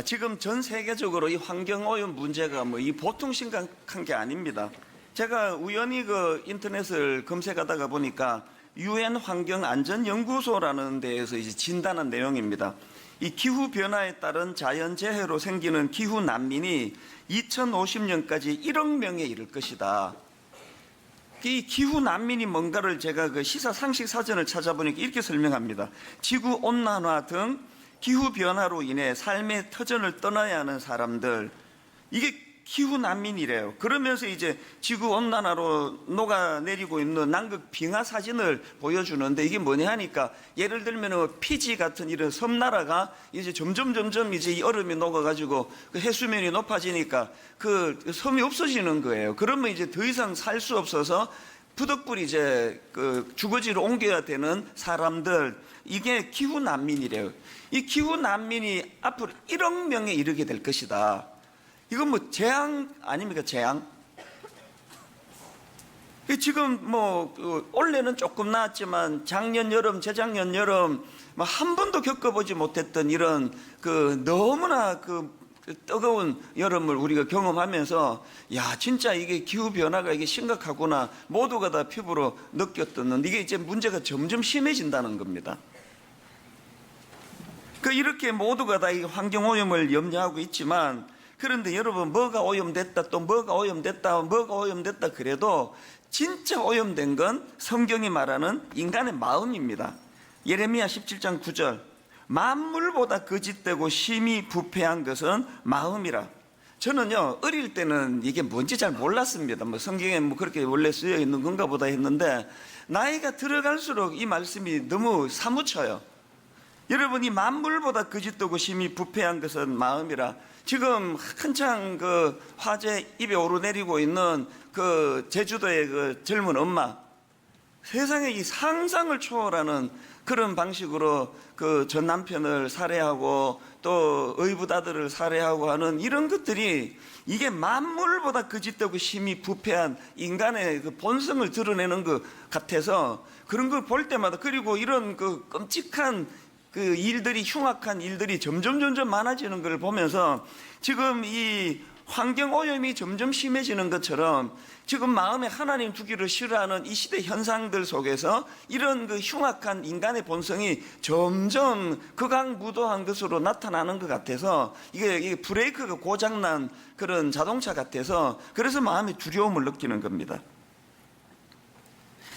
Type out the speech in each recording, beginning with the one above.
지금 전 세계적으로 이 환경오염 문제가 이 보통 심각한 게 아닙니다. 제가 우연히 그 인터넷을 검색하다가 보니까 UN 환경안전연구소라는 데에서 이제 진단한 내용입니다. 이 기후 변화에 따른 자연재해로 생기는 기후 난민이 2050년까지 1억 명에 이를 것이다. 이 기후 난민이 뭔가를 제가 그 시사 상식 사전을 찾아보니까 이렇게 설명합니다. 지구 온난화 등 기후 변화로 인해 삶의 터전을 떠나야 하는 사람들, 이게 기후 난민이래요. 그러면서 이제 지구 온난화로 녹아내리고 있는 남극 빙하 사진을 보여주는데, 이게 뭐냐 하니까 예를 들면 피지 같은 이런 섬나라가 이제 점점 이제 이 얼음이 녹아가지고 그 해수면이 높아지니까 그 섬이 없어지는 거예요. 그러면 이제 더 이상 살 수 없어서 부득불 이제 그 주거지로 옮겨야 되는 사람들, 이게 기후 난민이래요. 이 기후 난민이 앞으로 1억 명에 이르게 될 것이다. 이건 뭐 재앙 아닙니까? 재앙. 지금 올해는 조금 나았지만 작년 여름, 재작년 여름 한 번도 겪어보지 못했던 이런 그 너무나 그 뜨거운 여름을 우리가 경험하면서, 야, 진짜 이게 기후 변화가 이게 심각하구나, 모두가 다 피부로 느꼈던, 이게 이제 문제가 점점 심해진다는 겁니다. 이렇게 모두가 다 이 환경 오염을 염려하고 있지만, 그런데 여러분, 뭐가 오염됐다, 또 뭐가 오염됐다 그래도 진짜 오염된 건 성경이 말하는 인간의 마음입니다. 예레미야 17장 9절, 만물보다 거짓되고 심히 부패한 것은 마음이라. 저는요, 어릴 때는 이게 뭔지 잘 몰랐습니다. 성경에 그렇게 원래 쓰여 있는 건가 보다 했는데, 나이가 들어갈수록 이 말씀이 너무 사무쳐요. 여러분, 이 만물보다 거짓되고 심히 부패한 것은 마음이라. 지금 한창 그 화재 입에 오르내리고 있는 그 제주도의 그 젊은 엄마, 세상에 이 상상을 초월하는 그런 방식으로 그 전 남편을 살해하고 또 의붓아들을 살해하고 하는 이런 것들이, 이게 만물보다 거짓되고 심히 부패한 인간의 그 본성을 드러내는 것 같아서 그런 걸 볼 때마다, 그리고 이런 그 끔찍한 그 일들이, 흉악한 일들이 점점 많아지는 걸 보면서, 지금 이 환경 오염이 점점 심해지는 것처럼 지금 마음에 하나님 두기를 싫어하는 이 시대 현상들 속에서 이런 그 흉악한 인간의 본성이 점점 극악무도한 것으로 나타나는 것 같아서, 이게 브레이크가 고장난 그런 자동차 같아서, 그래서 마음에 두려움을 느끼는 겁니다.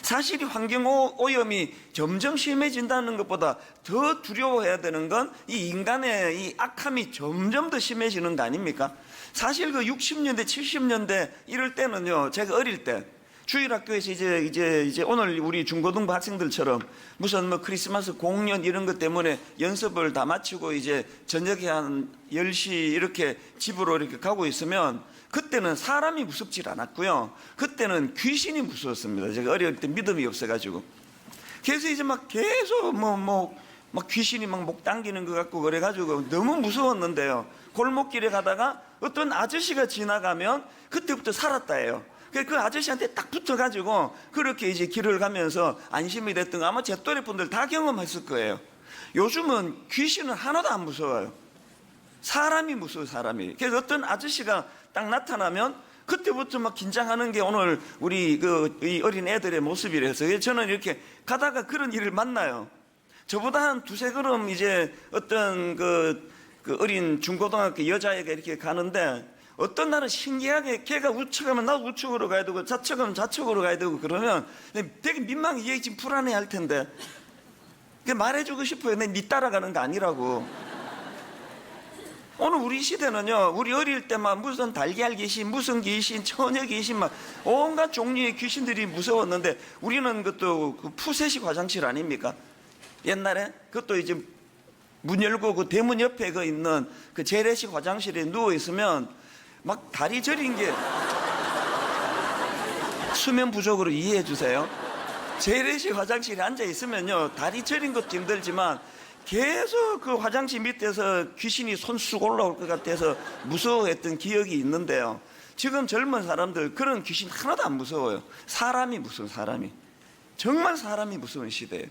사실 이 환경 오염이 점점 심해진다는 것보다 더 두려워해야 되는 건 이 인간의 이 악함이 점점 더 심해지는 거 아닙니까? 사실 그 60년대, 70년대 이럴 때는요, 제가 어릴 때 주일학교에서 이제 오늘 우리 중고등부 학생들처럼 무슨 크리스마스 공연 이런 것 때문에 연습을 다 마치고 이제 저녁에 한 10시 이렇게 집으로 이렇게 가고 있으면, 그때는 사람이 무섭질 않았고요, 그때는 귀신이 무서웠습니다. 제가 어릴 때 믿음이 없어가지고. 그래서 이제 계속 귀신이 목 당기는 것 같고 그래가지고 너무 무서웠는데요, 골목길에 가다가 어떤 아저씨가 지나가면 그때부터 살았다예요. 그 아저씨한테 딱 붙어가지고 그렇게 이제 길을 가면서 안심이 됐던 거 아마 제 또래 분들 다 경험했을 거예요. 요즘은 귀신은 하나도 안 무서워요. 사람이 무서워, 사람이. 그래서 어떤 아저씨가 딱 나타나면 그때부터 긴장하는 게 오늘 우리 이 어린 애들의 모습이라서, 저는 이렇게 가다가 그런 일을 만나요. 저보다 한 두세 걸음 이제 어떤 그 어린 중고등학교 여자애가 이렇게 가는데, 어떤 날은 신기하게 걔가 우측하면 나도 우측으로 가야 되고 좌측하면 좌측으로 가야 되고 그러면 되게 민망해. 얘 지금 불안해 할 텐데 말해주고 싶어요. 네 따라가는 거 아니라고. 오늘 우리 시대는요, 우리 어릴 때만 무슨 달걀 귀신, 무슨 귀신, 처녀 귀신, 온갖 종류의 귀신들이 무서웠는데, 우리는 그것도 그 푸세식 화장실 아닙니까? 옛날에 그것도 이제 문 열고 그 대문 옆에 있는 그 재래식 화장실에 누워 있으면 다리 저린 게 수면 부족으로 이해해 주세요. 재래식 화장실에 앉아 있으면요, 다리 저린 것도 힘들지만 계속 그 화장실 밑에서 귀신이 손쑥 올라올 것 같아서 무서워했던 기억이 있는데요, 지금 젊은 사람들 그런 귀신 하나도 안 무서워요. 사람이 무서워, 사람이. 정말 사람이 무서운 시대예요.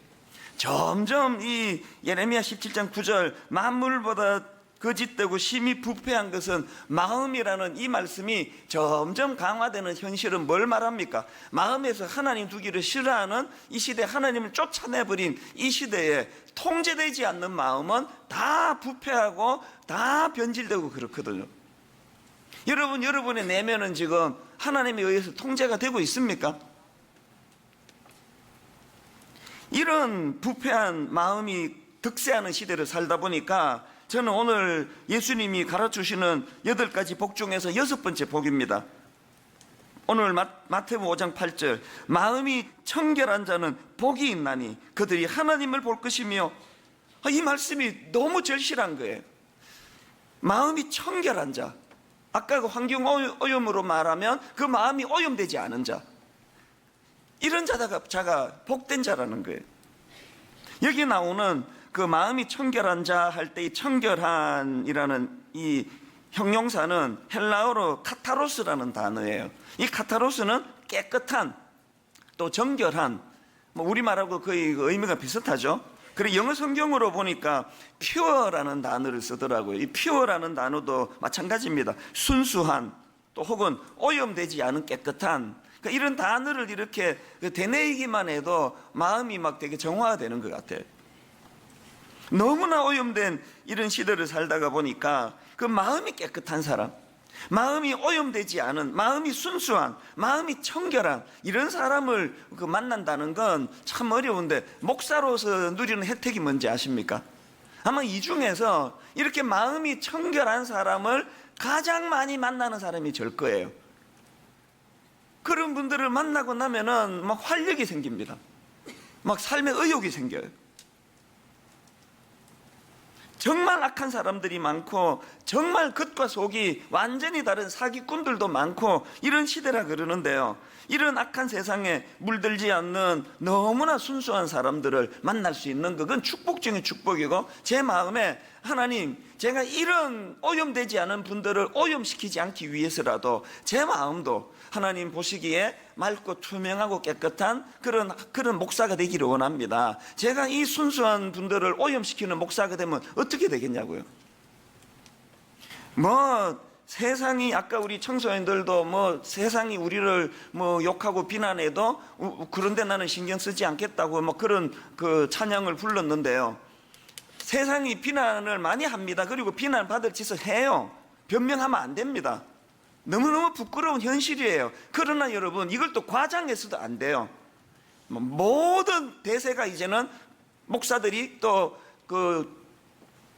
점점 이 예레미야 17장 9절, 만물보다 거짓되고 심히 부패한 것은 마음이라는 이 말씀이 점점 강화되는 현실은 뭘 말합니까? 마음에서 하나님 두기를 싫어하는 이 시대, 하나님을 쫓아내버린 이 시대에 통제되지 않는 마음은 다 부패하고 다 변질되고 그렇거든요. 여러분의 내면은 지금 하나님에 의해서 통제가 되고 있습니까? 이런 부패한 마음이 득세하는 시대를 살다 보니까 저는 오늘 예수님이 가르치시는 8가지 복 중에서 6번째 복입니다. 오늘 마태복음 5장 8절, 마음이 청결한 자는 복이 있나니 그들이 하나님을 볼 것이며, 이 말씀이 너무 절실한 거예요. 마음이 청결한 자, 아까 그 환경 오염으로 말하면 그 마음이 오염되지 않은 자, 이런 자가 복된 자라는 거예요. 여기 나오는 그 마음이 청결한 자 할 때 이 청결한이라는 이 형용사는 헬라어로 카타로스라는 단어예요. 이 카타로스는 깨끗한, 또 정결한, 우리말하고 거의 의미가 비슷하죠. 그리고 영어 성경으로 보니까 pure라는 단어를 쓰더라고요. 이 pure라는 단어도 마찬가지입니다. 순수한, 또 혹은 오염되지 않은 깨끗한, 그러니까 이런 단어를 이렇게 되뇌이기만 해도 마음이 막 되게 정화되는 것 같아요. 너무나 오염된 이런 시대를 살다가 보니까 그 마음이 깨끗한 사람, 마음이 오염되지 않은, 마음이 순수한, 마음이 청결한 이런 사람을 만난다는 건 참 어려운데, 목사로서 누리는 혜택이 뭔지 아십니까? 아마 이 중에서 이렇게 마음이 청결한 사람을 가장 많이 만나는 사람이 절 거예요. 그런 분들을 만나고 나면은 막 활력이 생깁니다. 막 삶의 의욕이 생겨요. 정말 악한 사람들이 많고 정말 겉과 속이 완전히 다른 사기꾼들도 많고 이런 시대라 그러는데요, 이런 악한 세상에 물들지 않는 너무나 순수한 사람들을 만날 수 있는 그건 축복 중에 축복이고, 제 마음에 하나님, 제가 이런 오염되지 않은 분들을 오염시키지 않기 위해서라도 제 마음도 하나님 보시기에 맑고 투명하고 깨끗한 그런 목사가 되기를 원합니다. 제가 이 순수한 분들을 오염시키는 목사가 되면 어떻게 되겠냐고요. 세상이, 아까 우리 청소년들도 세상이 우리를 욕하고 비난해도 그런데 나는 신경 쓰지 않겠다고 그런 그 찬양을 불렀는데요, 세상이 비난을 많이 합니다. 그리고 비난받을 짓을 해요. 변명하면 안 됩니다. 너무너무 부끄러운 현실이에요. 그러나 여러분, 이걸 또 과장해서도 안 돼요. 모든 대세가 이제는 목사들이 또 그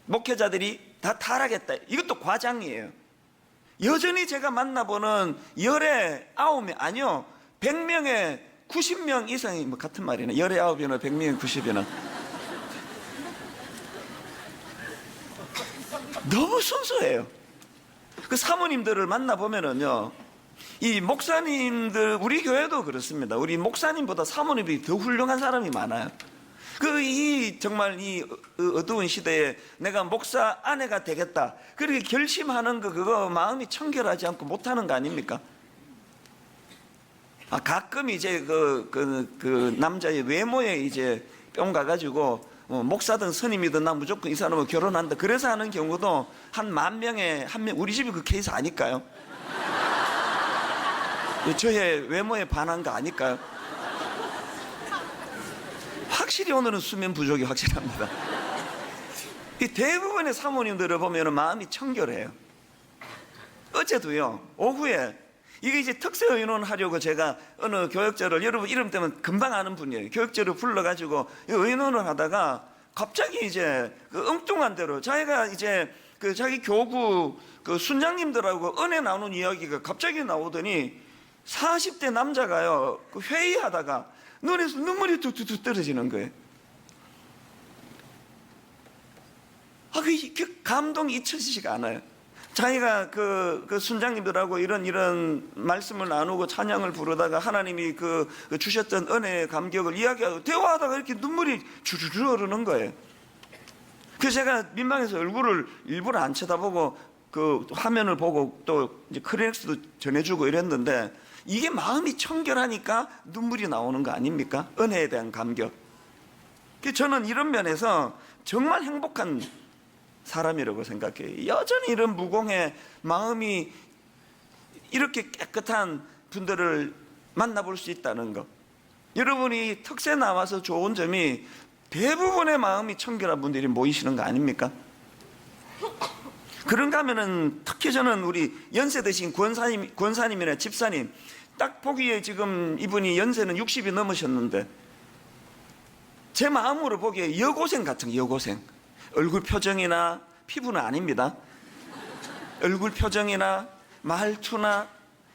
목회자들이 다 타락했다, 이것도 과장이에요. 여전히 제가 만나보는 열에 9명, 아니요, 100명에 90명 이상이 같은 말이네. 열에 9이나 100명에 90이나 너무 순수해요. 그 사모님들을 만나보면은요, 이 목사님들, 우리 교회도 그렇습니다. 우리 목사님보다 사모님이 더 훌륭한 사람이 많아요. 정말 이 어두운 시대에 내가 목사 아내가 되겠다, 그렇게 결심하는 그거 마음이 청결하지 않고 못하는 거 아닙니까? 가끔 이제 그 남자의 외모에 이제 뿅 가가지고 목사든 스님이든 나 무조건 이 사람하고 결혼한다, 그래서 하는 경우도 한 10,000명에 1명, 우리 집이 그 케이스 아닐까요? 저의 외모에 반한 거 아닐까요? 확실히 오늘은 수면 부족이 확실합니다. 이 대부분의 사모님들을 보면 마음이 청결해요. 어제도요, 오후에 이게 이제 특세 의논 하려고 제가 어느 교역자를, 여러분 이름 때문에 금방 아는 분이에요, 교역자를 불러가지고 의논을 하다가 갑자기 이제 엉뚱한 대로 자기가 이제 자기 교구 순장님들하고 은혜 나누는 이야기가 갑자기 나오더니 40대 남자가요, 회의하다가 눈에서 눈물이 뚝뚝뚝 떨어지는 거예요. 그 감동이 잊혀지지가 않아요. 자기가 그 순장님들하고 이런 말씀을 나누고 찬양을 부르다가 하나님이 주셨던 은혜의 감격을 이야기하고 대화하다가 이렇게 눈물이 주르르 흐르는 거예요. 그래서 제가 민망해서 얼굴을 일부러 안 쳐다보고 그 화면을 보고 또 이제 크리넥스도 전해주고 이랬는데, 이게 마음이 청결하니까 눈물이 나오는 거 아닙니까? 은혜에 대한 감격. 저는 이런 면에서 정말 행복한 사람이라고 생각해요. 여전히 이런 무공해 마음이 이렇게 깨끗한 분들을 만나볼 수 있다는 것. 여러분이 특세 나와서 좋은 점이 대부분의 마음이 청결한 분들이 모이시는 거 아닙니까? 그런가 하면은 특히 저는 우리 연세 드신 권사님이나 집사님 딱 보기에 지금 이분이 연세는 60이 넘으셨는데 제 마음으로 보기에 여고생 같은 여고생. 얼굴 표정이나 피부는 아닙니다. 얼굴 표정이나 말투나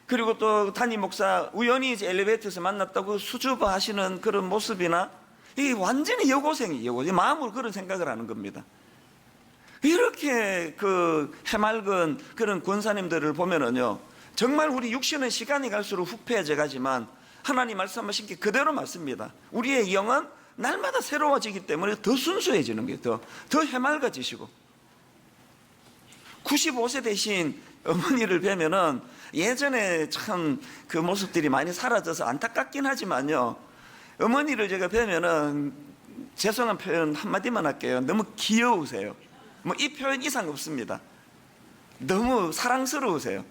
그리고 또 담임 목사 우연히 이제 엘리베이터에서 만났다고 수줍어 하시는 그런 모습이나 이 완전히 여고생이에요. 마음으로 그런 생각을 하는 겁니다. 이렇게 그 해맑은 그런 권사님들을 보면은요, 정말 우리 육신은 시간이 갈수록 후패해져 가지만 하나님 말씀하신 게 그대로 맞습니다. 우리의 영은 날마다 새로워지기 때문에 더 순수해지는 게 더 해맑아지시고 95세 되신 어머니를 뵈면은 예전에 참 그 모습들이 많이 사라져서 안타깝긴 하지만요, 어머니를 제가 뵈면은 죄송한 표현 한마디만 할게요. 너무 귀여우세요. 뭐 이 표현 이상 없습니다. 너무 사랑스러우세요.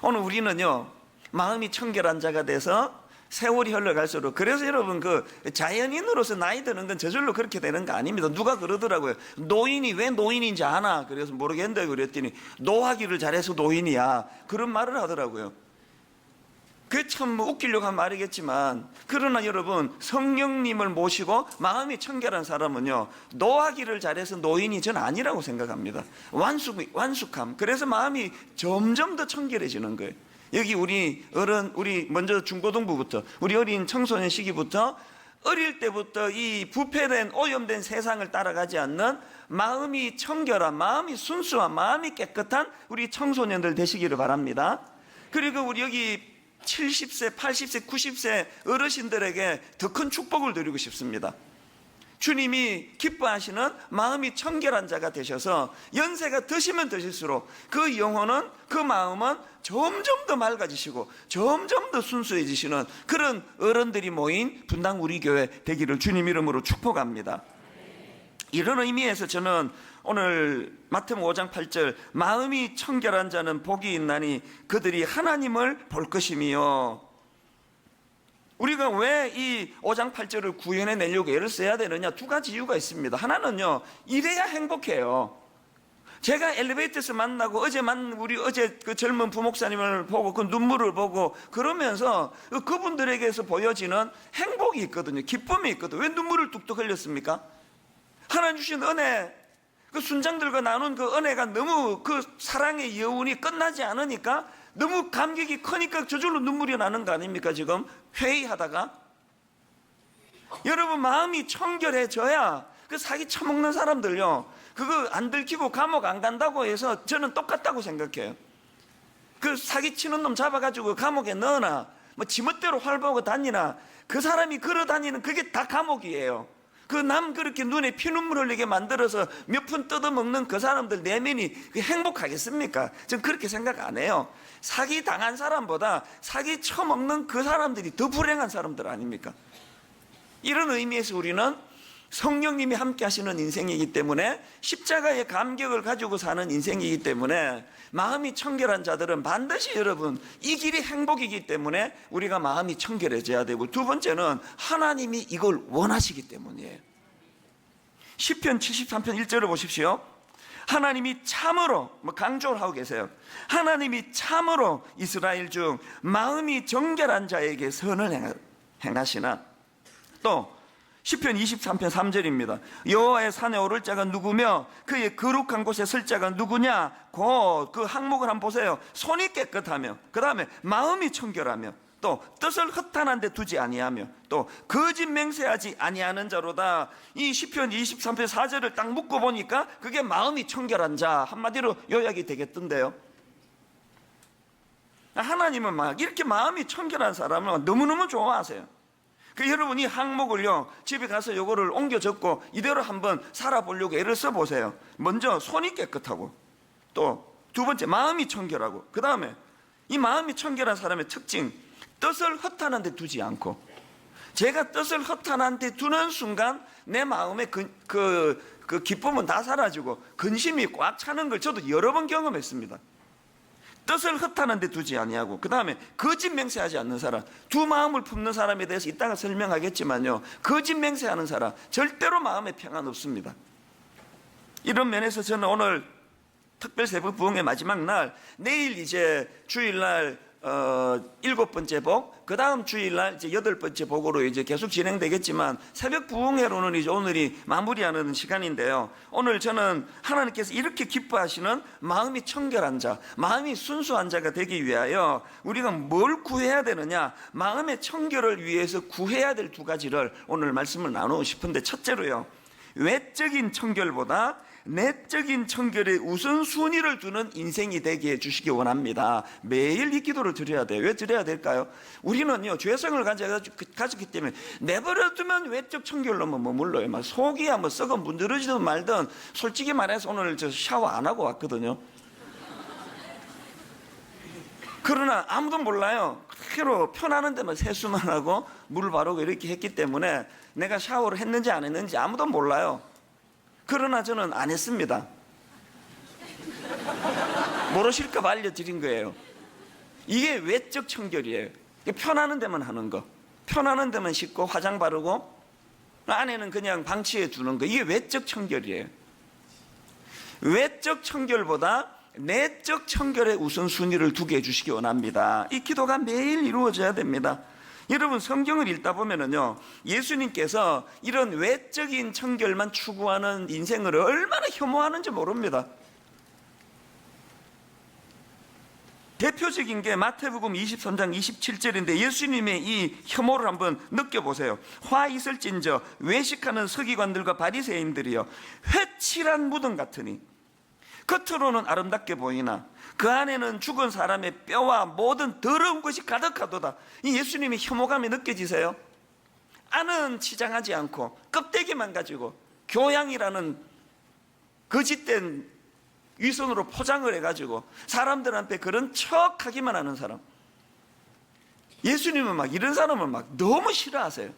오늘 우리는요, 마음이 청결한 자가 돼서 세월이 흘러갈수록, 그래서 여러분 그 자연인으로서 나이 드는 건 저절로 그렇게 되는 거 아닙니다. 누가 그러더라고요. 노인이 왜 노인인지 아나? 그래서 모르겠는데 그랬더니 노하기를 잘해서 노인이야, 그런 말을 하더라고요. 그게 참 웃기려고 한 말이겠지만, 그러나 여러분 성령님을 모시고 마음이 청결한 사람은요, 노하기를 잘해서 노인이 전 아니라고 생각합니다. 완숙함. 그래서 마음이 점점 더 청결해지는 거예요. 여기 우리 먼저 중고등부부터 우리 어린 청소년 시기부터 어릴 때부터 이 부패된 오염된 세상을 따라가지 않는 마음이 청결한, 마음이 순수한, 마음이 깨끗한 우리 청소년들 되시기를 바랍니다. 그리고 우리 여기 70세, 80세, 90세 어르신들에게 더 큰 축복을 드리고 싶습니다. 주님이 기뻐하시는 마음이 청결한 자가 되셔서 연세가 드시면 드실수록 그 영혼은, 그 마음은 점점 더 맑아지시고 점점 더 순수해지시는 그런 어른들이 모인 분당 우리 교회 되기를 주님 이름으로 축복합니다. 이런 의미에서 저는 오늘 마태복음 5장 8절 마음이 청결한 자는 복이 있나니 그들이 하나님을 볼 것이며, 우리가 왜 이 5장 8절을 구현해 내려고 애를 써야 되느냐? 두 가지 이유가 있습니다. 하나는요, 이래야 행복해요. 제가 엘리베이터에서 만나고 어제 그 젊은 부목사님을 보고 그 눈물을 보고 그러면서 그분들에게서 보여지는 행복이 있거든요. 기쁨이 있거든요. 왜 눈물을 뚝뚝 흘렸습니까? 하나님 주신 은혜, 그 순장들과 나눈 그 은혜가 너무 그 사랑의 여운이 끝나지 않으니까 너무 감격이 크니까 저절로 눈물이 나는 거 아닙니까? 지금 회의하다가 여러분 마음이 청결해져야 그 사기 처먹는 사람들요, 그거 안 들키고 감옥 안 간다고 해서 저는 똑같다고 생각해요. 그 사기치는 놈 잡아가지고 감옥에 넣어놔, 뭐 지멋대로 활보하고 다니나, 그 사람이 걸어 다니는 그게 다 감옥이에요. 그 남 그렇게 눈에 피눈물 흘리게 만들어서 몇 푼 뜯어먹는 그 사람들 내면이 행복하겠습니까? 전 그렇게 생각 안 해요. 사기 당한 사람보다 사기 쳐먹는 그 사람들이 더 불행한 사람들 아닙니까? 이런 의미에서 우리는 성령님이 함께 하시는 인생이기 때문에, 십자가의 감격을 가지고 사는 인생이기 때문에, 마음이 청결한 자들은 반드시 여러분 이 길이 행복이기 때문에 우리가 마음이 청결해져야 되고, 두 번째는 하나님이 이걸 원하시기 때문이에요. 시편 73편 1절을 보십시오. 하나님이 참으로, 강조를 하고 계세요. 하나님이 참으로 이스라엘 중 마음이 정결한 자에게 선을 행하시나. 또 시편 23편 3절입니다. 여호와의 산에 오를 자가 누구며 그의 거룩한 곳에 설 자가 누구냐? 곧 그 항목을 한번 보세요. 손이 깨끗하며, 그 다음에 마음이 청결하며, 또 뜻을 허탄한 데 두지 아니하며, 또 거짓 맹세하지 아니하는 자로다. 이 시편 23편 4절을 딱 묶고 보니까 그게 마음이 청결한 자, 한마디로 요약이 되겠던데요. 하나님은 막 이렇게 마음이 청결한 사람을 너무너무 좋아하세요. 그 여러분 이 항목을요, 집에 가서 요거를 옮겨 적고 이대로 한번 살아보려고 애를 써보세요. 먼저 손이 깨끗하고, 또 두 번째 마음이 청결하고, 그 다음에 이 마음이 청결한 사람의 특징, 뜻을 허탄한 데 두지 않고. 제가 뜻을 허탄한테 두는 순간 내 마음에 그 기쁨은 다 사라지고 근심이 꽉 차는 걸 저도 여러 번 경험했습니다. 뜻을 허탄한데 두지 아니하고, 그 다음에 거짓 맹세하지 않는 사람, 두 마음을 품는 사람에 대해서 이따가 설명하겠지만요, 거짓 맹세하는 사람 절대로 마음에 평안 없습니다. 이런 면에서 저는 오늘 특별 새벽 부흥의 마지막 날, 내일 이제 주일날 7번째 복, 그 다음 주일날 이제 8번째 복으로 이제 계속 진행되겠지만, 새벽 부흥회로는 이제 오늘이 마무리하는 시간인데요. 오늘 저는 하나님께서 이렇게 기뻐하시는 마음이 청결한 자, 마음이 순수한 자가 되기 위하여 우리가 뭘 구해야 되느냐, 마음의 청결을 위해서 구해야 될 두 가지를 오늘 말씀을 나누고 싶은데, 첫째로요, 외적인 청결보다 내적인 청결에 우선순위를 두는 인생이 되게 해주시기 원합니다. 매일 이 기도를 드려야 돼요. 왜 드려야 될까요? 우리는요, 죄성을 가졌기 때문에 내버려두면 외적 청결로만 머물러요. 막 속이야 뭐 썩어 문드러지든 말든, 솔직히 말해서 오늘 저 샤워 안 하고 왔거든요. 그러나 아무도 몰라요. 그대로 편하는 데만 세수만 하고 물 바르고 이렇게 했기 때문에 내가 샤워를 했는지 안 했는지 아무도 몰라요. 그러나 저는 안 했습니다. 모르실까 봐 알려드린 거예요. 이게 외적 청결이에요. 편하는 데만 하는 거, 편하는 데만 씻고 화장 바르고 안에는 그냥 방치해 두는 거, 이게 외적 청결이에요. 외적 청결보다 내적 청결에 우선순위를 두게 해주시기 원합니다. 이 기도가 매일 이루어져야 됩니다. 여러분, 성경을 읽다 보면은요, 예수님께서 이런 외적인 청결만 추구하는 인생을 얼마나 혐오하는지 모릅니다. 대표적인 게 마태복음 23장 27절인데, 예수님의 이 혐오를 한번 느껴보세요. 화 있을진저 외식하는 서기관들과 바리새인들이여, 회칠한 무덤 같으니 겉으로는 아름답게 보이나 그 안에는 죽은 사람의 뼈와 모든 더러운 것이 가득하도다. 이 예수님의 혐오감이 느껴지세요? 안은 치장하지 않고 껍데기만 가지고 교양이라는 거짓된 위선으로 포장을 해가지고 사람들한테 그런 척하기만 하는 사람. 예수님은 막 이런 사람을 막 너무 싫어하세요.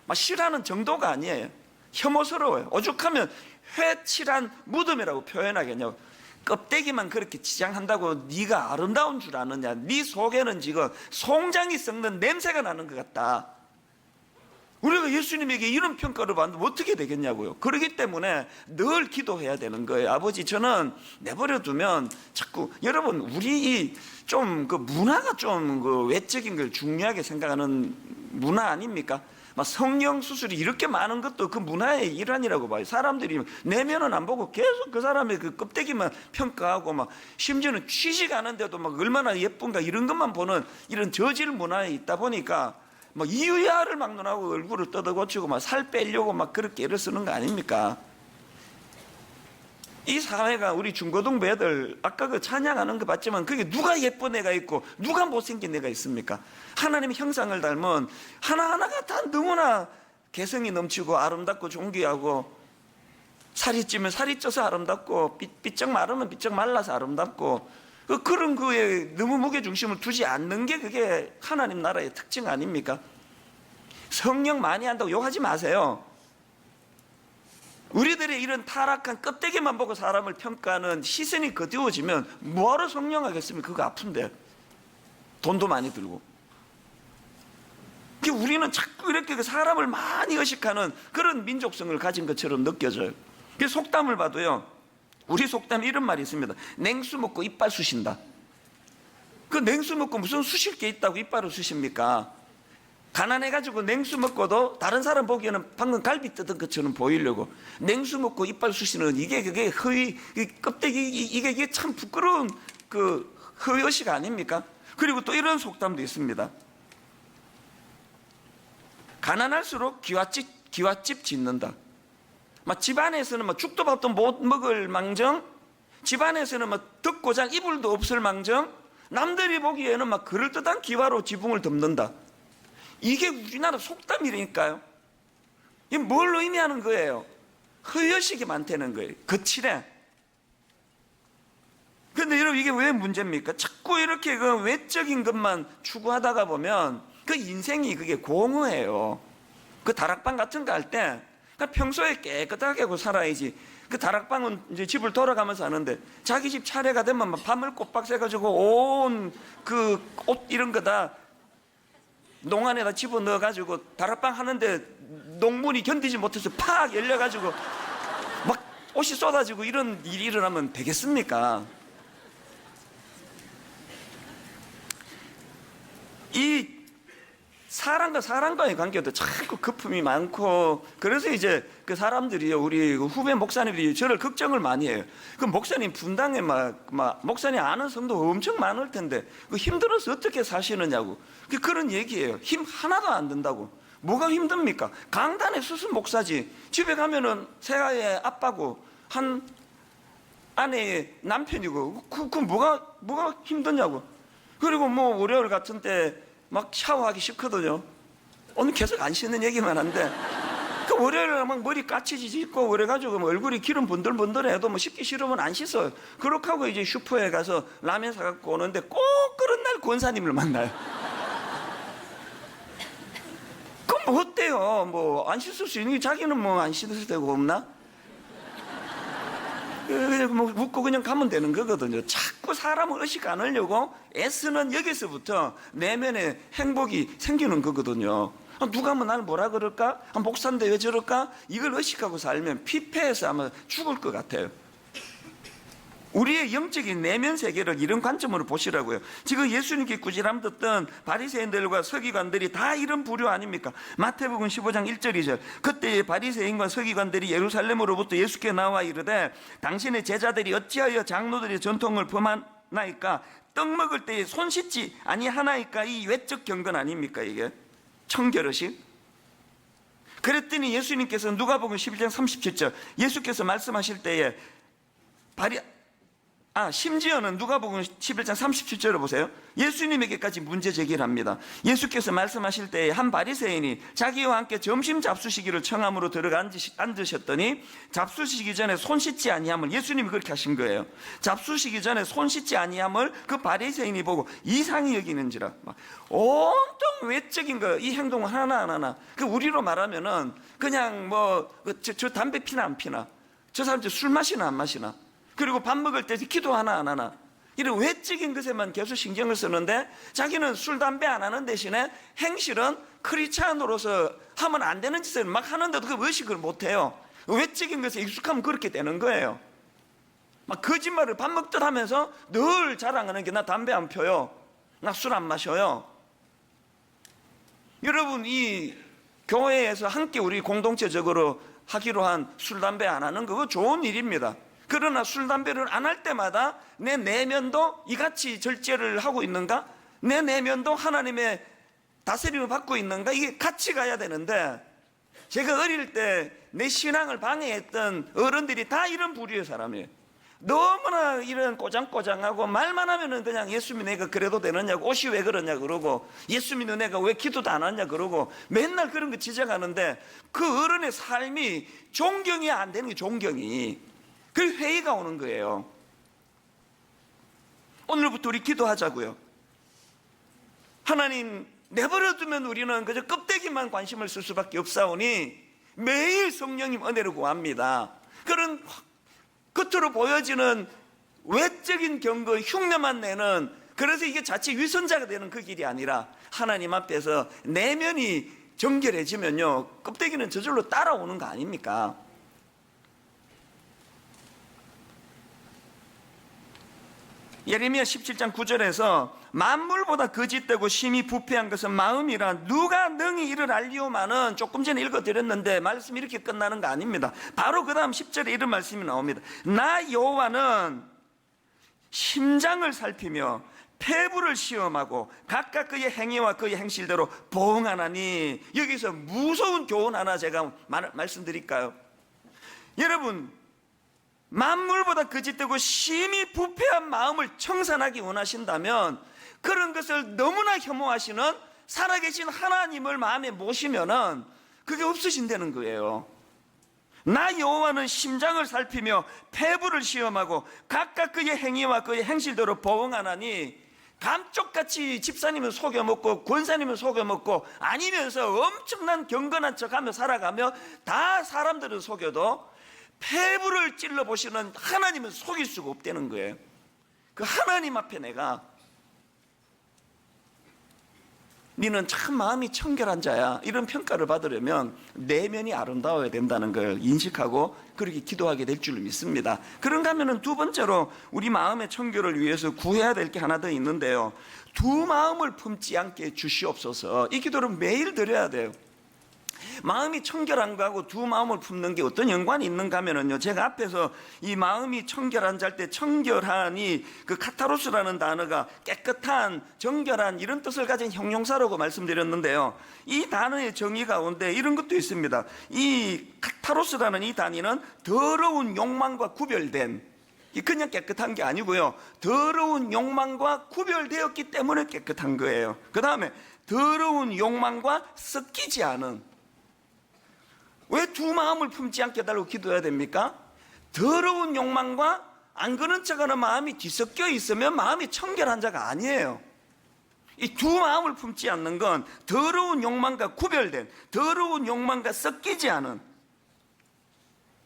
막 싫어하는 정도가 아니에요. 혐오스러워요. 오죽하면 회칠한 무덤이라고 표현하겠냐고. 껍데기만 그렇게 치장한다고 네가 아름다운 줄 아느냐? 네 속에는 지금 송장이 썩는 냄새가 나는 것 같다. 우리가 예수님에게 이런 평가를 받으면 어떻게 되겠냐고요. 그렇기 때문에 늘 기도해야 되는 거예요. 아버지, 저는 내버려두면 자꾸, 여러분, 우리 좀 그 문화가 좀 그 외적인 걸 중요하게 생각하는 문화 아닙니까? 막 성령 수술이 이렇게 많은 것도 그 문화의 일환이라고 봐요. 사람들이 내면은 안 보고 계속 그 사람의 그 껍데기만 평가하고, 막 심지어는 취직 하는데도 막 얼마나 예쁜가 이런 것만 보는 이런 저질 문화에 있다 보니까 막 이유야를 막론하고 얼굴을 뜯어고치고 막 살 빼려고 막 그렇게 애를 쓰는 거 아닙니까? 이 사회가, 우리 중고등부 애들 아까 그 찬양하는 거 봤지만, 그게 누가 예쁜 애가 있고 누가 못생긴 애가 있습니까? 하나님의 형상을 닮은 하나하나가 다 너무나 개성이 넘치고 아름답고 존귀하고, 살이 찌면 살이 쪄서 아름답고 삐쩍 마르면 삐쩍 말라서 아름답고, 그런 거에 너무 무게중심을 두지 않는 게 그게 하나님 나라의 특징 아닙니까? 성령 많이 한다고 욕하지 마세요. 우리들의 이런 타락한 껍데기만 보고 사람을 평가하는 시선이 거두어지면 뭐하러 성령하겠습니까? 그거 아픈데, 돈도 많이 들고. 우리는 자꾸 이렇게 사람을 많이 의식하는 그런 민족성을 가진 것처럼 느껴져요. 그 속담을 봐도요, 우리 속담에 이런 말이 있습니다. 냉수 먹고 이빨 쑤신다. 그 냉수 먹고 무슨 쑤실 게 있다고 이빨을 쑤십니까? 가난해가지고 냉수 먹고도 다른 사람 보기에는 방금 갈비 뜯은 것처럼 보이려고 냉수 먹고 이빨 쑤시는, 이게 그게 허위, 껍데기, 이게 참 부끄러운 그 허위의식 아닙니까? 그리고 또 이런 속담도 있습니다. 가난할수록 기와집 짓는다. 막 집안에서는 막 죽도 밥도 못 먹을 망정, 집안에서는 막 덮고 잘 이불도 없을 망정, 남들이 보기에는 막 그럴듯한 기와로 지붕을 덮는다. 이게 우리나라 속담이라니까요. 이게 뭘 의미하는 거예요? 허위의식이 많다는 거예요. 거칠해. 그런데 여러분, 이게 왜 문제입니까? 자꾸 이렇게 그 외적인 것만 추구하다가 보면 그 인생이 그게 공허해요. 그 다락방 같은 거 할 때 평소에 깨끗하게 하고 살아야지. 그 다락방은 이제 집을 돌아가면서 하는데 자기 집 차례가 되면 막 밤을 꼬박 새가지고 온 그 옷 이런 거 다 농안에다 집어넣어가지고 다락방 하는데 농문이 견디지 못해서 팍 열려가지고 막 옷이 쏟아지고 이런 일이 일어나면 되겠습니까? 이 사람과 사람과의 관계도 자꾸 거품이 많고, 그래서 이제 그 사람들이요, 우리 후배 목사님들이 저를 걱정을 많이 해요. 그 목사님 분당에 목사님 아는 성도 엄청 많을 텐데 그 힘들어서 어떻게 사시느냐고 그런 얘기예요. 힘 하나도 안 든다고. 뭐가 힘듭니까? 강단에 수습 목사지. 집에 가면은 새아의 아빠고 한 아내의 남편이고 그 뭐가 힘드냐고. 그리고 뭐 월요일 같은 때 막 샤워하기 싫거든요. 오늘 계속 안 씻는 얘기만 한데 그 월요일에 막 머리 까치지 짚고 그래가지고 뭐 얼굴이 기름 번들번들해도 뭐 씻기 싫으면 안 씻어요. 그렇게 하고 이제 슈퍼에 가서 라면 사갖고 오는데 꼭 그런 날 권사님을 만나요. 그럼 뭐 어때요? 뭐 안 씻을 수 있는 게 자기는 뭐 안 씻을 데가 없나? 그냥 뭐 묻고 그냥 가면 되는 거거든요. 자꾸 사람을 의식 안 하려고 애쓰는 여기서부터 내면에 행복이 생기는 거거든요. 누가 뭐 나를 뭐라 그럴까? 목사인데 왜 저럴까? 이걸 의식하고 살면 피폐해서 아마 죽을 것 같아요. 우리의 영적인 내면 세계를 이런 관점으로 보시라고요. 지금 예수님께 꾸지람 듣던 바리새인들과 서기관들이 다 이런 부류 아닙니까? 마태복음 15장 1절이죠. 그때 바리새인과 서기관들이 예루살렘으로부터 예수께 나와 이르되 당신의 제자들이 어찌하여 장로들의 전통을 범하나이까? 떡 먹을 때에 손 씻지 아니하나이까? 이 외적 경건 아닙니까? 이게 청결의식. 그랬더니 예수님께서 누가복음 11장 37절 예수께서 말씀하실 때에 심지어는 누가복음 11장 37절을 보세요. 예수님에게까지 문제 제기를 합니다. 예수께서 말씀하실 때에 한 바리새인이 자기와 함께 점심 잡수시기를 청함으로 들어가 앉으셨더니 잡수시기 전에 손 씻지 아니함을, 예수님이 그렇게 하신 거예요. 잡수시기 전에 손 씻지 아니함을 그 바리새인이 보고 이상히 여기는지라. 온통 외적인 거, 이 행동을 하나하나 그 우리로 말하면은 그냥 저 담배 피나 안 피나, 저 사람 술 마시나 안 마시나, 그리고 밥 먹을 때 기도 하나 안 하나, 이런 외적인 것에만 계속 신경을 쓰는데 자기는 술, 담배 안 하는 대신에 행실은 크리스찬으로서 하면 안 되는 짓을 막 하는데도 그 의식을 못 해요. 외적인 것에 익숙하면 그렇게 되는 거예요. 막 거짓말을 밥 먹듯 하면서 늘 자랑하는 게 나 담배 안 펴요, 나 술 안 마셔요. 여러분, 이 교회에서 함께 우리 공동체적으로 하기로 한 술, 담배 안 하는 거 좋은 일입니다. 그러나 술, 담배를 안 할 때마다 내 내면도 이같이 절제를 하고 있는가? 내 내면도 하나님의 다스림을 받고 있는가? 이게 같이 가야 되는데, 제가 어릴 때 내 신앙을 방해했던 어른들이 다 이런 부류의 사람이에요. 너무나 이런 꼬장꼬장하고 말만 하면은 그냥 예수 믿는 애가 그래도 되느냐고, 옷이 왜 그러냐 그러고, 예수 믿는 애가 왜 기도도 안 하냐 그러고, 맨날 그런 거 지적하는데 그 어른의 삶이 존경이 안 되는 게 존경이. 그 회의가 오는 거예요. 오늘부터 우리 기도하자고요. 하나님, 내버려두면 우리는 그저 껍데기만 관심을 쓸 수밖에 없사오니 매일 성령님 은혜를 구합니다. 그런 겉으로 보여지는 외적인 경거, 흉내만 내는, 그래서 이게 자칫 위선자가 되는 그 길이 아니라 하나님 앞에서 내면이 정결해지면요, 껍데기는 저절로 따라오는 거 아닙니까? 예레미야 17장 9절에서 만물보다 거짓되고 심히 부패한 것은 마음이라 누가 능히 이를 알리오마는, 조금 전에 읽어드렸는데 말씀이 이렇게 끝나는 거 아닙니다. 바로 그 다음 10절에 이런 말씀이 나옵니다. 나 여호와는 심장을 살피며 폐부를 시험하고 각각 그의 행위와 그의 행실대로 보응하나니. 여기서 무서운 교훈 하나 제가 말씀드릴까요? 여러분, 만물보다 거짓되고 심히 부패한 마음을 청산하기 원하신다면, 그런 것을 너무나 혐오하시는 살아계신 하나님을 마음에 모시면은 그게 없으신다는 거예요. 나 여호와는 심장을 살피며 폐부를 시험하고 각각 그의 행위와 그의 행실대로 보응하나니. 감쪽같이 집사님을 속여먹고 권사님을 속여먹고 아니면서 엄청난 경건한 척하며 살아가며 다 사람들은 속여도 폐부를 찔러보시는 하나님은 속일 수가 없다는 거예요. 그 하나님 앞에 내가 너는 참 마음이 청결한 자야 이런 평가를 받으려면 내면이 아름다워야 된다는 걸 인식하고 그렇게 기도하게 될 줄 믿습니다. 그런가 하면 두 번째로 우리 마음의 청결을 위해서 구해야 될 게 하나 더 있는데요, 두 마음을 품지 않게 주시옵소서. 이 기도를 매일 드려야 돼요. 마음이 청결한 거하고 두 마음을 품는 게 어떤 연관이 있는가 하면요, 제가 앞에서 이 마음이 청결한 자 할 때 청결한이 그 카타로스라는 단어가 깨끗한, 정결한 이런 뜻을 가진 형용사라고 말씀드렸는데요, 이 단어의 정의 가운데 이런 것도 있습니다. 이 카타로스라는 이 단위는 더러운 욕망과 구별된, 그냥 깨끗한 게 아니고요, 더러운 욕망과 구별되었기 때문에 깨끗한 거예요. 그 다음에 더러운 욕망과 섞이지 않은. 왜 두 마음을 품지 않게 해달라고 기도해야 됩니까? 더러운 욕망과 안 그런 척하는 마음이 뒤섞여 있으면 마음이 청결한 자가 아니에요. 이 두 마음을 품지 않는 건 더러운 욕망과 구별된, 더러운 욕망과 섞이지 않은.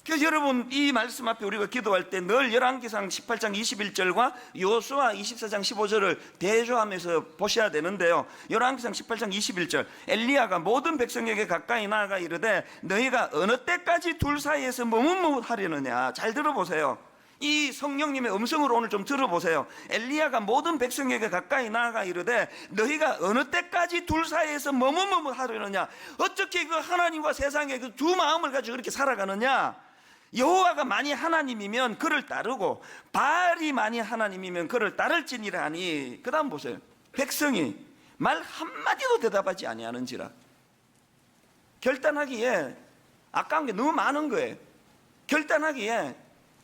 그래서 여러분, 이 말씀 앞에 우리가 기도할 때 늘 열왕기상 18장 21절과 여호수아 24장 15절을 대조하면서 보셔야 되는데요, 열왕기상 18장 21절, 엘리야가 모든 백성에게 가까이 나아가 이르되 너희가 어느 때까지 둘 사이에서 머뭇머뭇하려느냐. 잘 들어보세요. 이 성령님의 음성을 오늘 좀 들어보세요. 엘리야가 모든 백성에게 가까이 나아가 이르되 너희가 어느 때까지 둘 사이에서 머뭇머뭇하려느냐. 어떻게 그 하나님과 세상의 그 두 마음을 가지고 그렇게 살아가느냐. 여호와가 만일 하나님이면 그를 따르고 바알이 만일 하나님이면 그를 따를지니라 하니. 그 다음 보세요. 백성이 말 한마디도 대답하지 아니하는지라. 결단하기에 아까운 게 너무 많은 거예요. 결단하기에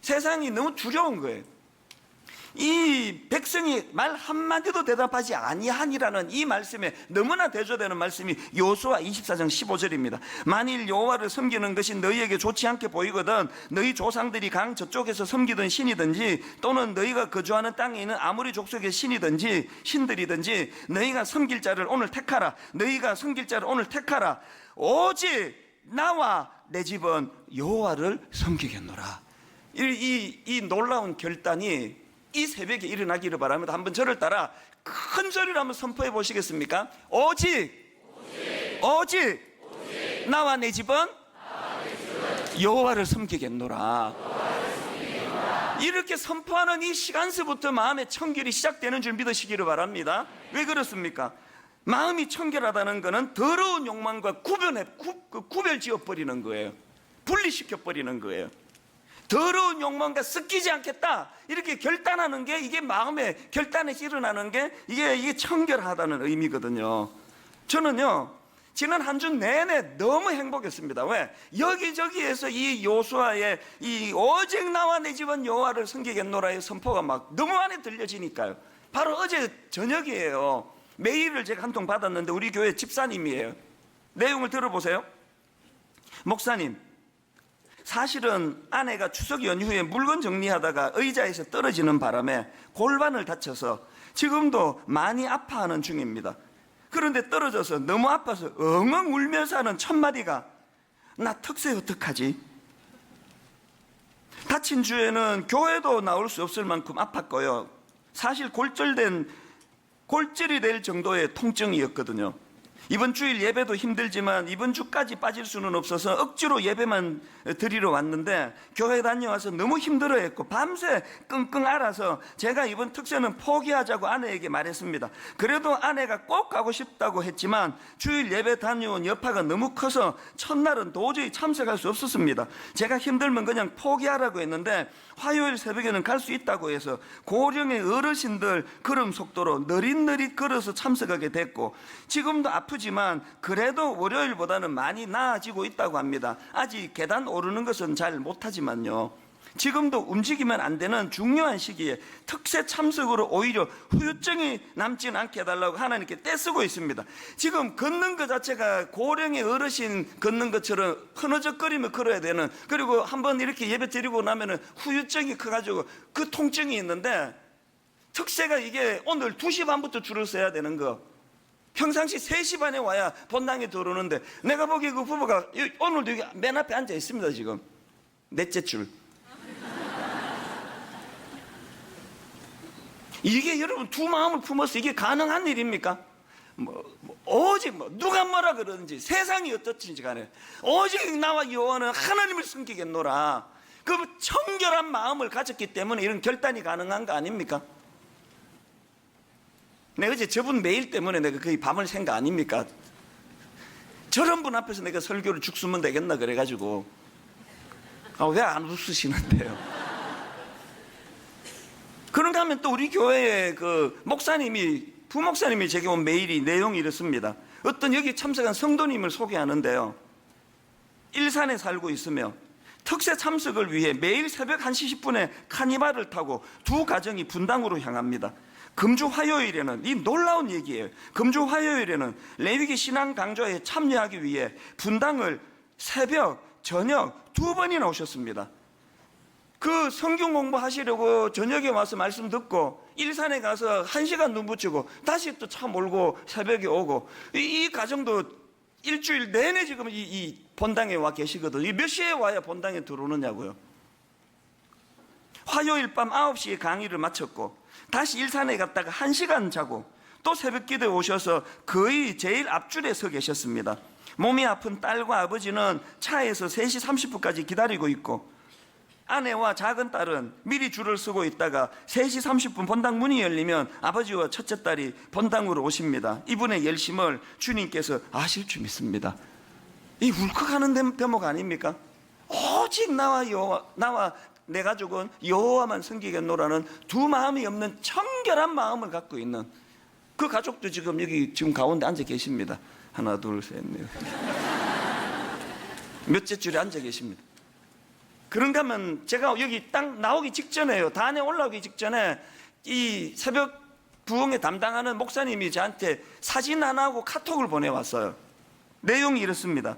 세상이 너무 두려운 거예요. 이 백성이 말 한마디도 대답하지 아니하니라는 이 말씀에 너무나 대조되는 말씀이 여호수아 24장 15절입니다. 만일 여호와를 섬기는 것이 너희에게 좋지 않게 보이거든 너희 조상들이 강 저쪽에서 섬기던 신이든지 또는 너희가 거주하는 땅에 있는 아무리 족속의 신이든지 신들이든지 너희가 섬길 자를 오늘 택하라. 너희가 섬길 자를 오늘 택하라. 오직 나와 내 집은 여호와를 섬기겠노라. 이 놀라운 결단이 이 새벽에 일어나기를 바랍니다. 한번 저를 따라 큰 소리로 한번 선포해 보시겠습니까? 오직 나와 내 집은 여호와를 섬기겠노라. 이렇게 선포하는 이 시간서부터 마음의 청결이 시작되는 줄 믿으시기를 바랍니다. 왜 그렇습니까? 마음이 청결하다는 것은 더러운 욕망과 구별 지어버리는 거예요. 분리시켜버리는 거예요. 더러운 욕망과 섞이지 않겠다 이렇게 결단하는 게, 이게 마음의 결단에서 일어나는 게 이게 청결하다는 의미거든요. 저는요 지난 한 주 내내 너무 행복했습니다. 왜? 여기저기에서 이 여호수아의 이 오직 나와 내 집은 여호와를 섬기겠노라의 선포가 막 너무 많이 들려지니까요. 바로 어제 저녁이에요. 메일을 제가 한 통 받았는데 우리 교회 집사님이에요. 내용을 들어보세요. 목사님, 사실은 아내가 추석 연휴에 물건 정리하다가 의자에서 떨어지는 바람에 골반을 다쳐서 지금도 많이 아파하는 중입니다. 그런데 떨어져서 너무 아파서 엉엉 울면서 하는 첫마디가 나 턱새 어떡하지? 다친 주에는 교회도 나올 수 없을 만큼 아팠고요. 사실 골절이 될 정도의 통증이었거든요. 이번 주일 예배도 힘들지만 이번 주까지 빠질 수는 없어서 억지로 예배만 드리러 왔는데 교회 다녀와서 너무 힘들어했고 밤새 끙끙 앓아서 제가 이번 특세는 포기하자고 아내에게 말했습니다. 그래도 아내가 꼭 가고 싶다고 했지만 주일 예배 다녀온 여파가 너무 커서 첫날은 도저히 참석할 수 없었습니다. 제가 힘들면 그냥 포기하라고 했는데 화요일 새벽에는 갈 수 있다고 해서 고령의 어르신들 걸음 속도로 느릿느릿 걸어서 참석하게 됐고 지금도 아프지만 그래도 월요일보다는 많이 나아지고 있다고 합니다. 아직 계단 오르는 것은 잘 못하지만요. 지금도 움직이면 안 되는 중요한 시기에 특세 참석으로 오히려 후유증이 남지 않게 해달라고 하나님께 떼쓰고 있습니다. 지금 걷는 것 자체가 고령의 어르신 걷는 것처럼 흐느적거리며 걸어야 되는, 그리고 한번 이렇게 예배 드리고 나면은 후유증이 커가지고 그 통증이 있는데 특세가 이게 오늘 2시 반부터 줄을 서야 되는 거, 평상시 3시 반에 와야 본당에 들어오는데, 내가 보기에 그 부부가 오늘도 여기 맨 앞에 앉아 있습니다. 지금 넷째 줄. 이게 여러분 두 마음을 품어서 이게 가능한 일입니까? 오직 누가 뭐라 그러든지 세상이 어떻든지 간에 오직 나와 여호와는 하나님을 섬기겠노라, 그 청결한 마음을 가졌기 때문에 이런 결단이 가능한 거 아닙니까? 내가 어제 저분 메일 때문에 내가 거의 밤을 샌 거 아닙니까? 저런 분 앞에서 내가 설교를 죽 쓰면 되겠나 그래가지고. 왜 안 웃으시는데요? 그런가 하면 또 우리 교회의 그 부목사님이 제게 온 메일이 내용이 이렇습니다. 어떤 여기 참석한 성도님을 소개하는데요, 일산에 살고 있으며 특세 참석을 위해 매일 새벽 1시 10분에 카니발을 타고 두 가정이 분당으로 향합니다. 금주 화요일에는, 이 놀라운 얘기예요, 금주 화요일에는 레위기 신앙 강좌에 참여하기 위해 분당을 새벽 저녁 2번이나 오셨습니다. 그 성경 공부하시려고 저녁에 와서 말씀 듣고 일산에 가서 1시간 눈 붙이고 다시 또 차 몰고 새벽에 오고, 이 가정도 일주일 내내 지금 이 본당에 와 계시거든요. 몇 시에 와야 본당에 들어오느냐고요. 화요일 밤 9시에 강의를 마쳤고 다시 일산에 갔다가 1시간 자고 또 새벽 기도에 오셔서 거의 제일 앞줄에 서 계셨습니다. 몸이 아픈 딸과 아버지는 차에서 3시 30분까지 기다리고 있고, 아내와 작은 딸은 미리 줄을 서고 있다가 3시 30분 본당 문이 열리면 아버지와 첫째 딸이 본당으로 오십니다. 이분의 열심을 주님께서 아실 줄 믿습니다. 이 울컥하는 대목 아닙니까? 오직 나와 내 가족은 여호와만 섬기겠노라는 두 마음이 없는 청결한 마음을 갖고 있는 그 가족도 지금 여기 지금 가운데 앉아 계십니다. 하나 둘 셋 넷 몇째 줄에 앉아 계십니다. 그런가 하면 제가 여기 딱 나오기 직전에요, 단에 올라오기 직전에 이 새벽 부흥에 담당하는 목사님이 저한테 사진 하나하고 카톡을 보내왔어요. 내용이 이렇습니다.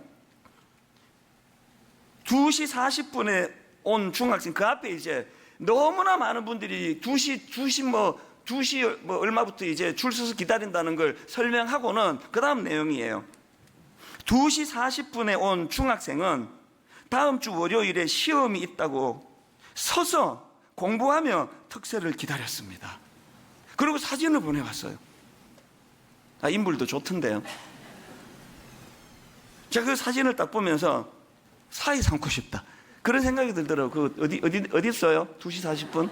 2시 40분에 온 중학생, 그 앞에 이제 너무나 많은 분들이 2시 얼마부터 이제 줄 서서 기다린다는 걸 설명하고는 그 다음 내용이에요. 2시 40분에 온 중학생은 다음 주 월요일에 시험이 있다고 서서 공부하며 특세를 기다렸습니다. 그리고 사진을 보내왔어요. 인물도 좋던데요. 제가 그 사진을 딱 보면서 사이 삼고 싶다 그런 생각이 들더라고요. 어디 있어요? 2시 40분?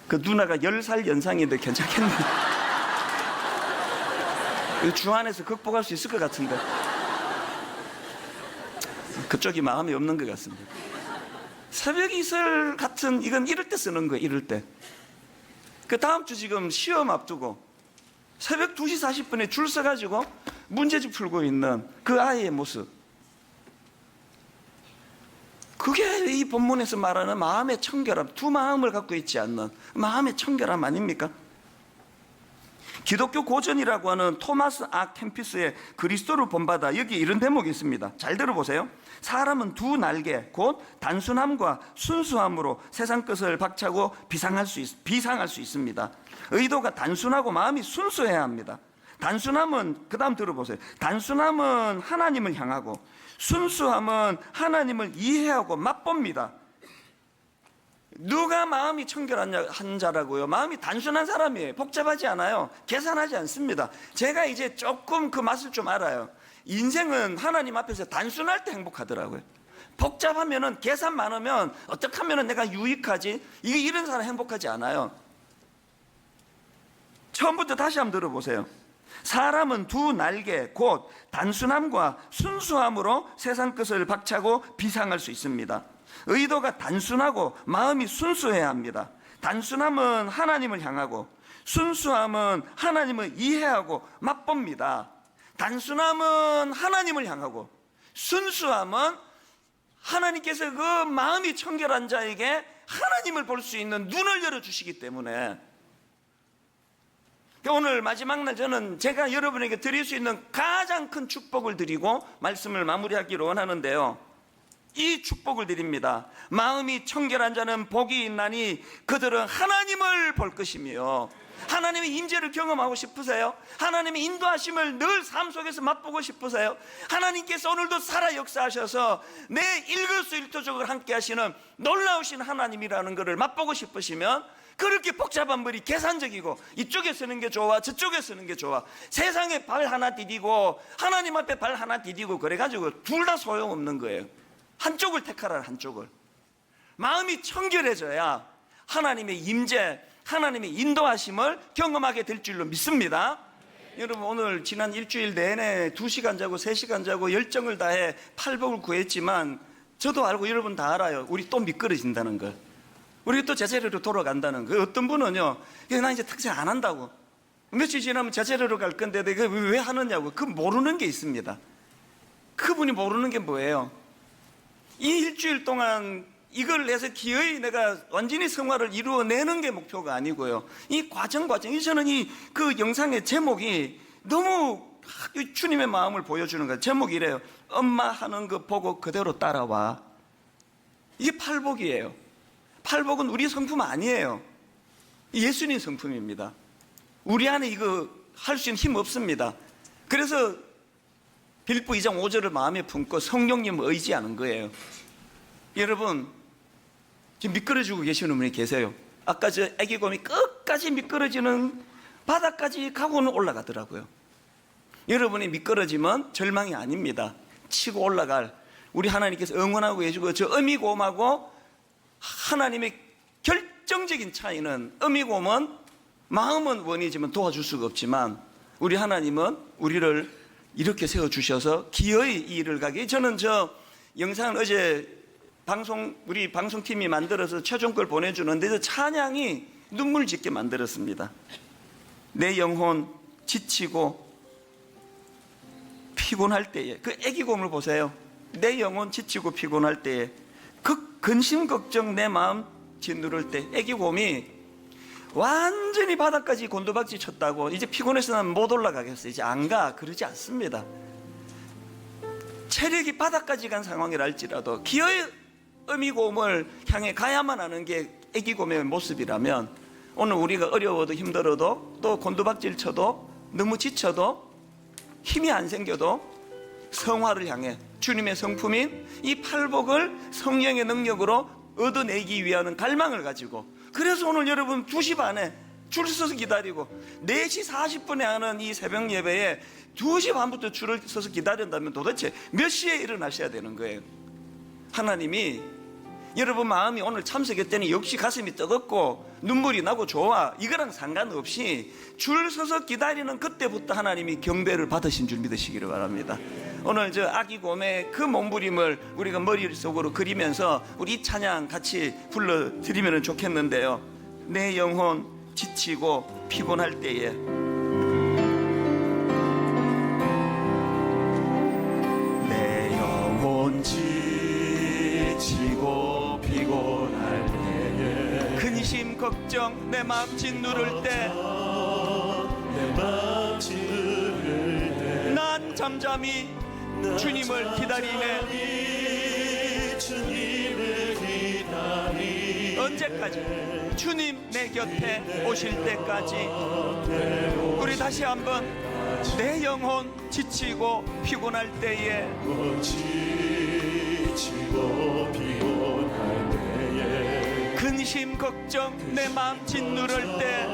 그 누나가 10살 연상인데 괜찮겠네. 주 안에서 극복할 수 있을 것 같은데 그쪽이 마음이 없는 것 같습니다. 새벽 이슬 같은, 이건 이럴 때 쓰는 거예요. 이럴 때. 그 다음 주 지금 시험 앞두고 새벽 2시 40분에 줄 서가지고 문제집 풀고 있는 그 아이의 모습, 그게 이 본문에서 말하는 마음의 청결함, 두 마음을 갖고 있지 않는 마음의 청결함 아닙니까? 기독교 고전이라고 하는 토마스 아 캠피스의 그리스도를 본받아, 여기 이런 대목이 있습니다. 잘 들어보세요. 사람은 두 날개 곧 단순함과 순수함으로 세상 것을 박차고 비상할 수 있습니다. 의도가 단순하고 마음이 순수해야 합니다. 단순함은, 그 다음 들어보세요. 단순함은 하나님을 향하고 순수함은 하나님을 이해하고 맛봅니다. 누가 마음이 청결한 자라고요? 마음이 단순한 사람이에요. 복잡하지 않아요. 계산하지 않습니다. 제가 이제 조금 그 맛을 좀 알아요. 인생은 하나님 앞에서 단순할 때 행복하더라고요. 복잡하면은, 계산 많으면 어떻게 하면 내가 유익하지? 이런 사람 행복하지 않아요. 처음부터 다시 한번 들어보세요. 사람은 두 날개 곧 단순함과 순수함으로 세상 것을 박차고 비상할 수 있습니다. 의도가 단순하고 마음이 순수해야 합니다. 단순함은 하나님을 향하고 순수함은 하나님을 이해하고 맛봅니다. 단순함은 하나님을 향하고 순수함은 하나님께서 그 마음이 청결한 자에게 하나님을 볼 수 있는 눈을 열어주시기 때문에, 오늘 마지막 날 저는 제가 여러분에게 드릴 수 있는 가장 큰 축복을 드리고 말씀을 마무리하기로 원하는데요, 이 축복을 드립니다. 마음이 청결한 자는 복이 있나니 그들은 하나님을 볼 것이며. 하나님의 임재를 경험하고 싶으세요? 하나님의 인도하심을 늘 삶 속에서 맛보고 싶으세요? 하나님께서 오늘도 살아 역사하셔서 내 일거수일투족을 함께 하시는 놀라우신 하나님이라는 것을 맛보고 싶으시면, 그렇게 복잡한 머리, 계산적이고 이쪽에 쓰는 게 좋아 저쪽에 쓰는 게 좋아, 세상에 발 하나 디디고 하나님 앞에 발 하나 디디고 그래가지고 둘 다 소용없는 거예요. 한쪽을 택하라. 한쪽을. 마음이 청결해져야 하나님의 임재, 하나님의 인도하심을 경험하게 될 줄로 믿습니다. 여러분, 오늘 지난 일주일 내내 2시간 자고 3시간 자고 열정을 다해 팔복을 구했지만, 저도 알고 여러분 다 알아요. 우리 또 미끄러진다는 걸. 우리 또 제자리로 돌아간다는 거. 어떤 분은요, 나 이제 탁자 안 한다고, 며칠 지나면 제자리로 갈 건데 내가 왜 하느냐고. 그 모르는 게 있습니다. 그분이 모르는 게 뭐예요? 이 일주일 동안 이걸 내서 기어이 내가 완전히 성화를 이루어내는 게 목표가 아니고요, 이 과정이, 저는 그 영상의 제목이 너무 주님의 마음을 보여주는 거예요. 제목이 이래요: 엄마 하는 거 보고 그대로 따라와. 이게 팔복이에요. 팔복은 우리 성품 아니에요. 예수님 성품입니다. 우리 안에 이거 할 수 있는 힘 없습니다. 그래서 빌립보 2장 5절을 마음에 품고 성령님을 의지하는 거예요. 여러분, 지금 미끄러지고 계시는 분이 계세요. 아까 저 애기곰이 끝까지 미끄러지는 바닥까지 가고는 올라가더라고요. 여러분이 미끄러지면 절망이 아닙니다. 치고 올라갈 우리 하나님께서 응원하고 계시고, 저 어미곰하고 하나님의 결정적인 차이는, 어미곰은 마음은 원이지만 도와줄 수가 없지만, 우리 하나님은 우리를 이렇게 세워주셔서 기어이 이 일을 가게. 저는 저 영상을 어제 우리 방송팀이 만들어서 최종 걸 보내주는데, 저 찬양이 눈물 짓게 만들었습니다. 내 영혼 지치고 피곤할 때에, 그 애기곰을 보세요. 내 영혼 지치고 피곤할 때에, 그 근심 걱정 내 마음 짓누를 때, 애기곰이 완전히 바닥까지 곤두박질 쳤다고 이제 피곤해서 난 못 올라가겠어, 이제 안 가, 그러지 않습니다. 체력이 바닥까지 간 상황이랄지라도 기어이 어미곰을 향해 가야만 하는 게 애기곰의 모습이라면, 오늘 우리가 어려워도 힘들어도 또 곤두박질 쳐도 너무 지쳐도 힘이 안 생겨도 성화를 향해 주님의 성품인 이 팔복을 성령의 능력으로 얻어내기 위한 갈망을 가지고, 그래서 오늘 여러분 2시 반에 줄 서서 기다리고 4시 40분에 하는 이 새벽 예배에 2시 반부터 줄을 서서 기다린다면 도대체 몇 시에 일어나셔야 되는 거예요? 하나님이 여러분 마음이 오늘 참석했더니 역시 가슴이 뜨겁고 눈물이 나고 좋아, 이거랑 상관없이 줄 서서 기다리는 그때부터 하나님이 경배를 받으신 줄 믿으시기를 바랍니다. 오늘 저 아기곰의 그 몸부림을 우리가 머릿속으로 그리면서 우리 이 찬양 같이 불러드리면 좋겠는데요. 내 영혼 지치고 피곤할 때에, 내 영혼 지치고 피곤할 때에, 근심 걱정 내 마음 짓누를 때, 난 잠잠히 주님을 기다리네. 언제까지? 주님 내 곁에 오실 때까지. 우리 다시 한번, 내 영혼 지치고 피곤할 때에, 근심 걱정 내 마음 짓누를 때,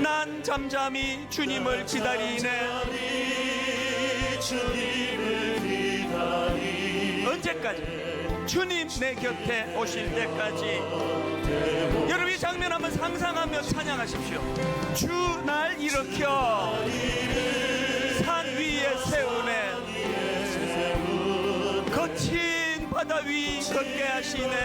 난 잠잠히 주님을 기다리네. 언제까지? 주님 내 곁에 오실 때까지. 여러분 이 장면 한번 상상하며 찬양하십시오. 주 날 일으켜 산 위에 세우네. 거친 바다 위 걷게 하시네.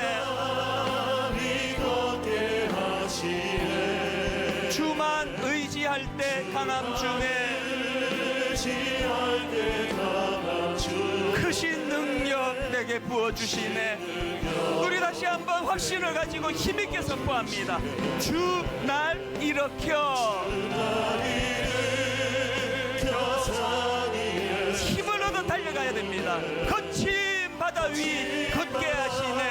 주만 의지할 때 강함 주네. 크신 능력 내게 부어주시네. 우리 다시 한번 확신을 가지고 힘있게 선포합니다. 주 날 일으켜. 힘을 얻어 달려 됩니다. 거친 바다 위 걷게 하시네.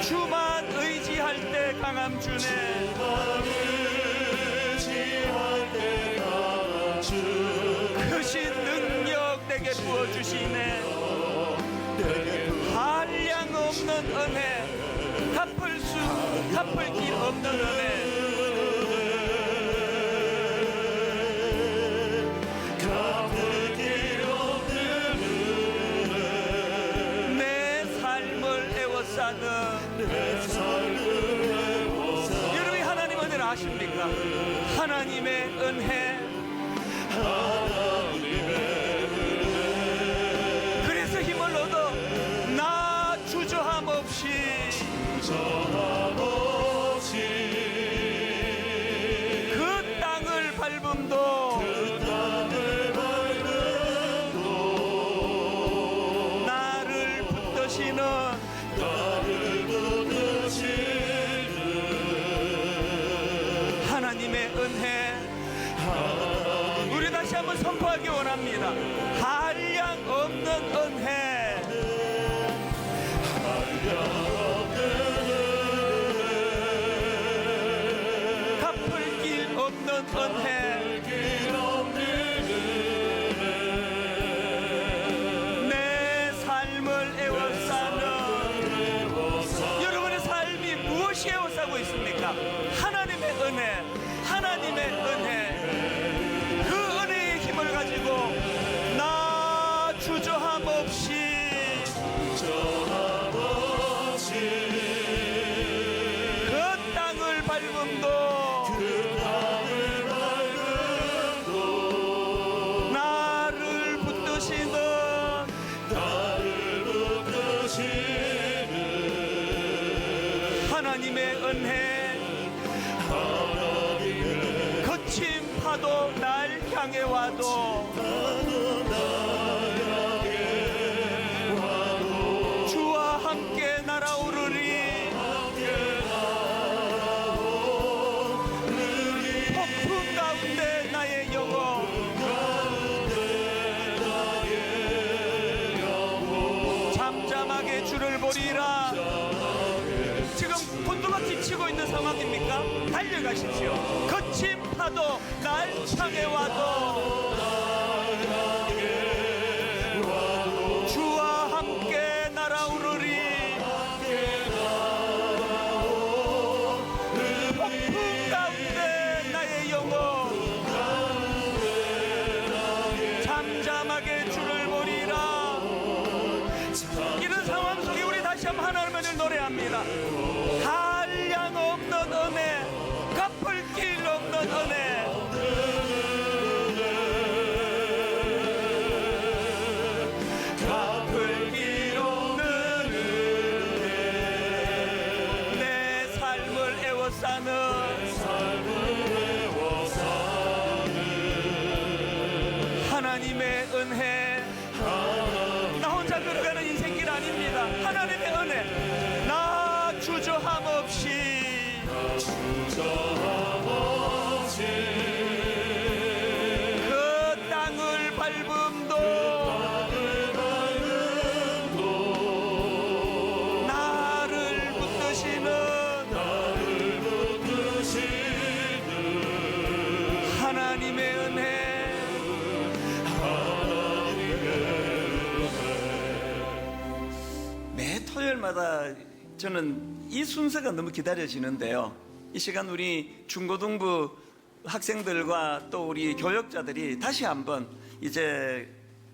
주만 의지할 때 강함 주네. 크신 능력 내게 부어주시네. 한량 없는 은혜, 갚을 길 없는 은혜. 여러분이 하나님 은혜를 아십니까? 하나님의 은혜. 그래서 힘을 얻어 나 주저함 없이 그 땅을 밟음도 나를 붙드시는 하나님의 은혜, 우리 다시 한번 선포하기 원합니다. 한량 없는 은혜, 갚을 길 없는 은혜, 내 삶을 애워싸는. 여러분의 삶이 무엇이 애워싸고 있습니까? 하나님의 은혜, 하나님의 은혜. 그 은혜의 힘을 가지고 나 주저함 없이 그 땅을 밟음도 나를 붙드시는 하나님의 은혜. 거친 파도 날 향해 와도 주와 함께 날아오르리. 폭풍 가운데 나의 영혼 잠잠하게 주를 보리라. 지금 곤두박질 치고 있는 상황입니까? 달려가십시오. 거친 파도 날 향해 와도 주와 함께 날아오르리. 폭풍 가운데 나의 영혼 잠잠하게 주를 보리라. 이런 상황 속에 우리 다시 한번 하나님을 노래합니다. 한량 없는 은혜, 갚을 길 없는 은혜. 갚을 길 없는 은혜. 내 삶을 애워싸는 하나님의 은혜. 나 혼자 걸어가는 인생길 아닙니다. 하나님의 은혜. 나 주저함 없이 그 땅을 밟음도 나를 붙드시는 하나님의 은혜. 매 토요일마다 저는 이 순서가 너무 기다려지는데요. 이 시간 우리 중고등부 학생들과 또 우리 교역자들이 다시 한번 이제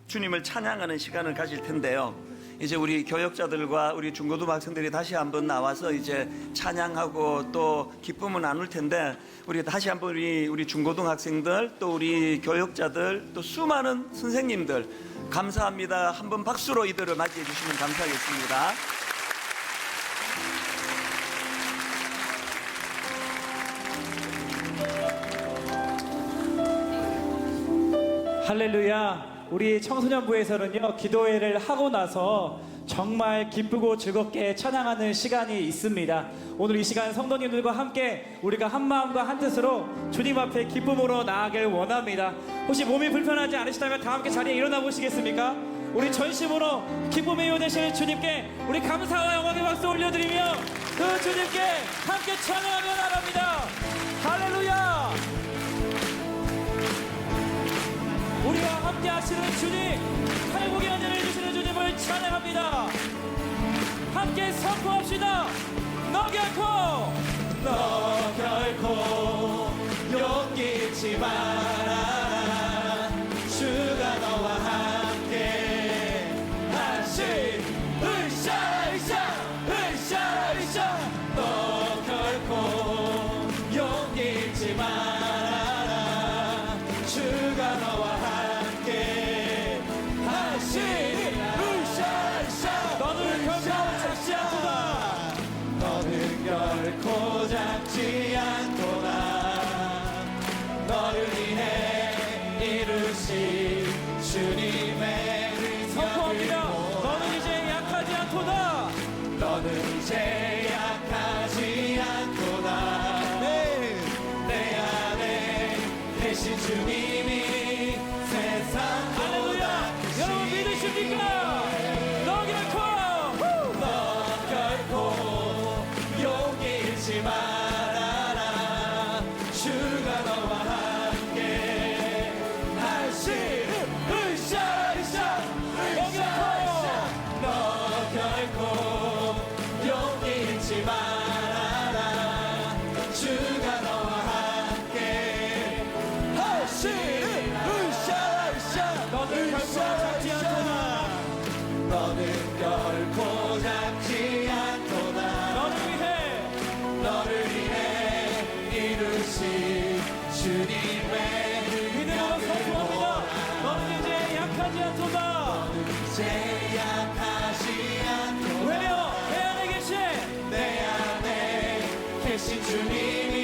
주님을 찬양하는 시간을 가질 텐데요. 이제 우리 교역자들과 우리 중고등부 학생들이 다시 한번 나와서 이제 찬양하고 또 기쁨을 나눌 텐데, 우리 다시 한번 우리 중고등 학생들 또 우리 교역자들 또 수많은 선생님들 감사합니다. 한번 박수로 이들을 맞이해 주시면 감사하겠습니다. 할렐루야. 우리 청소년부에서는요, 기도회를 하고 나서 정말 기쁘고 즐겁게 찬양하는 시간이 있습니다. 오늘 이 시간 성도님들과 함께 우리가 한 마음과 한 뜻으로 주님 앞에 기쁨으로 나아가길 원합니다. 혹시 몸이 불편하지 않으시다면 다 함께 자리에 일어나 보시겠습니까? 우리 전심으로 기쁨의 이유 되시는 주님께 우리 감사와 영광의 박수 올려드리며 그 주님께 함께 찬양하며 나갑니다. 할렐루야! 우리와 함께 하시는 주님, 팔복의 은혜를 주시는 주님을 찬양합니다. 함께 선포합시다. 너 결코 용기 잃지 말아라. 주가 너와 함께 하신 으쌰 너 결코 용기 잃지 말아라. 주가 너와 함께 하신 너는 결코 작지 않구나. 너는 결코 작지 않구나. 너를 위해 이루신 주님의 선포합니다. 너는 이제 약하지 않구나. 너는 이제 약하지 않구나. 내 안에 계신 주님이 세상보다 크신. 여러분 믿으십니까? 너 결코 용기 잃지 말아라. 주가 너와 함께 하신 너 결코 용기 잃지 말아라. 주가 너와 함께 하신 너는 결코 작지 않구나. 너는 결코 작지 않구나. 너를 위해 이루신 주님의 믿음으로 선포합니다. 너는 이제 약하지 않구나. 너는 이제 약하지 않구나. 왜요? 내 안에 계신 주님이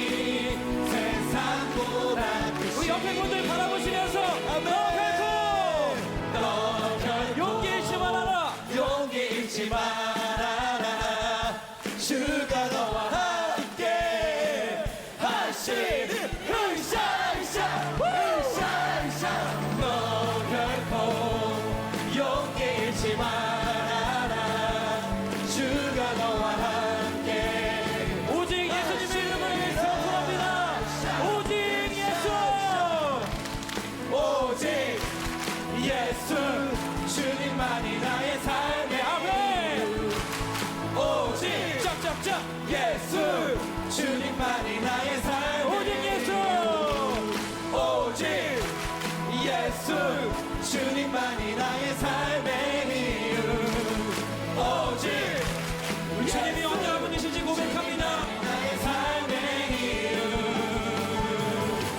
세상보다 크신. 우리 옆에 분들 바라보시면서 너 결코 용기 잃지 말아라. 용기 잃지 말아라. 주가 너와 함께 하신 너 결코 용기 잃지 말아라. 주가 너와 함께. 오직 예수님의 이름을 선포합니다. 오직 예수 주님만이 나의 삶의 아멘. 오직 짝짝짝 예수 주님만이 나의 삶의. 오직 예수 주님만이 나의 삶의 이유. 오직 주님이 언제나 분이신지 고백합니다. 나의 삶의 이유.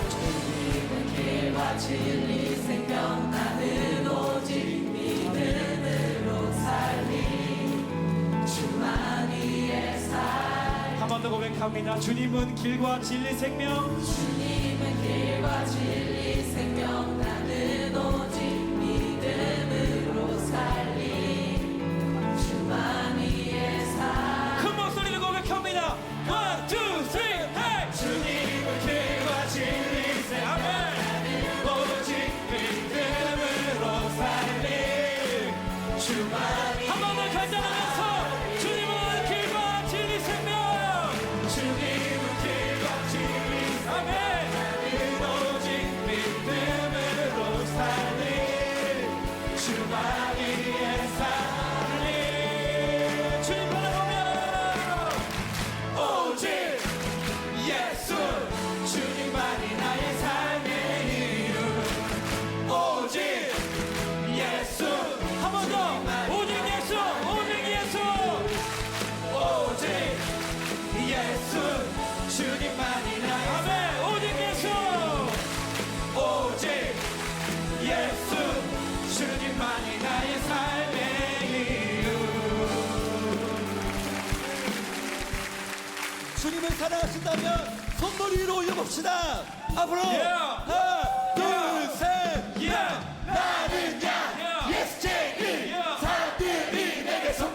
주님은 길과 진리 생명 나는 오직 믿음으로 살리. 주만이의 삶. 한 번 더 고백합니다. 주님은 길과 진리 생명. 주님은 길과 진리 생명 나는 오직 믿음으로 살리. 주만이의 삶. 큰 목소리로 고백합니다. 1, 2, 3, hey! 주님은 길과 진리 생명 나는 오직 믿음으로 살리. 주만이. 한 번 더 결단하면서 주님은 길과 진리 생명. 주님은 길과 진리 생명. 아멘. 나는 오직 믿음으로 살리. 주만이의 살리. 주님 바라보며 오직 예수 주님만이 나의 삶의 이유. 오직 예수. 한 번 더. 오직 예수. 오직 예수 주님만이 나의. 아멘. 오직 예수. 오직 예수 주님만이 나의 삶의 이유. 주님을 사랑하신다면 손머리 위로 올려봅시다. 앞으로 하나 둘셋 Yeah. 나는 야 Yeah. 예수 제일 Yeah. 사람들이 내게 손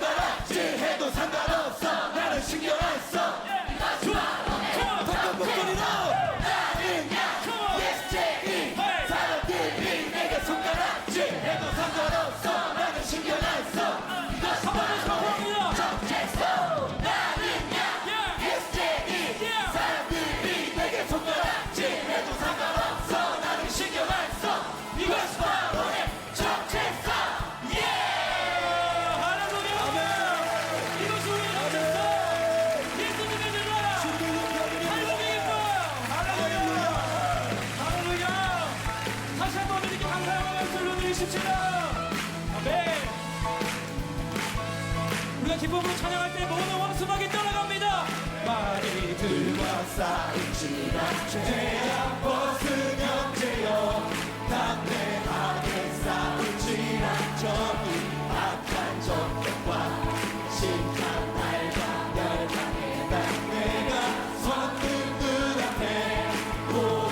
기쁨으로 찬양할 때 모든 원수막이 떠나갑니다. 마귀들과 싸울지라 죄악 벗으면 죄여 담대하게 싸울지라 저기 악한 적과 심한 날과 멸망의 날 내가 섰는 그 앞에 곧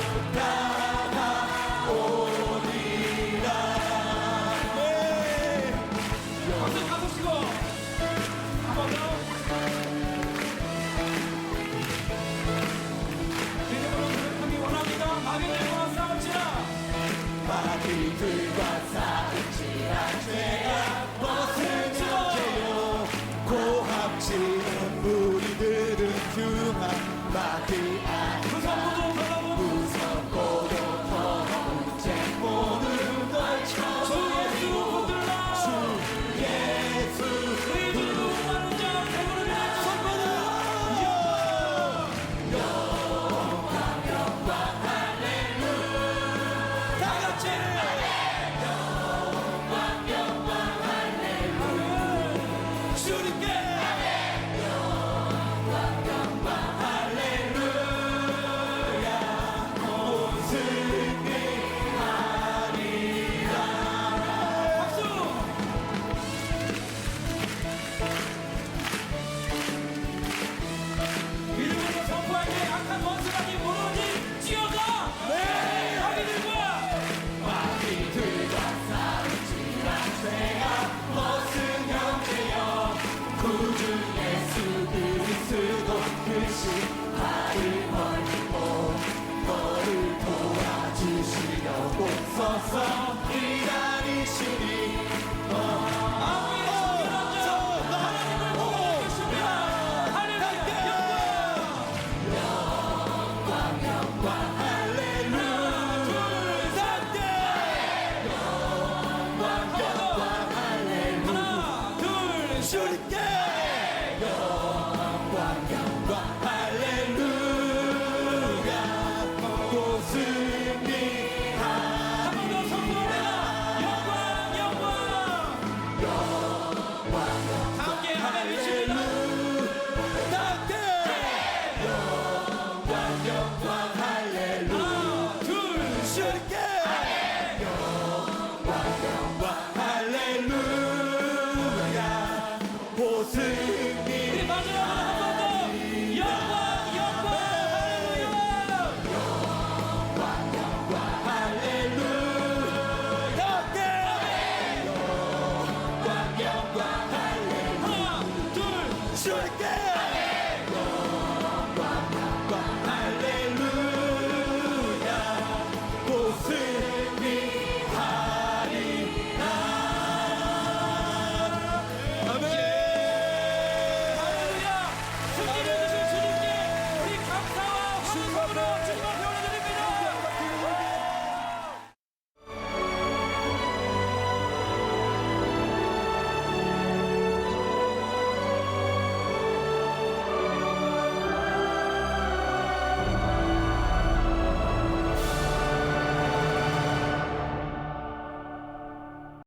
다가오리라. 네. 박수 다 보시고 한 번 더. 믿음으로 노력하기 원합니다. 마귀들과 싸울지라. 마귀들과 싸울지라 죄악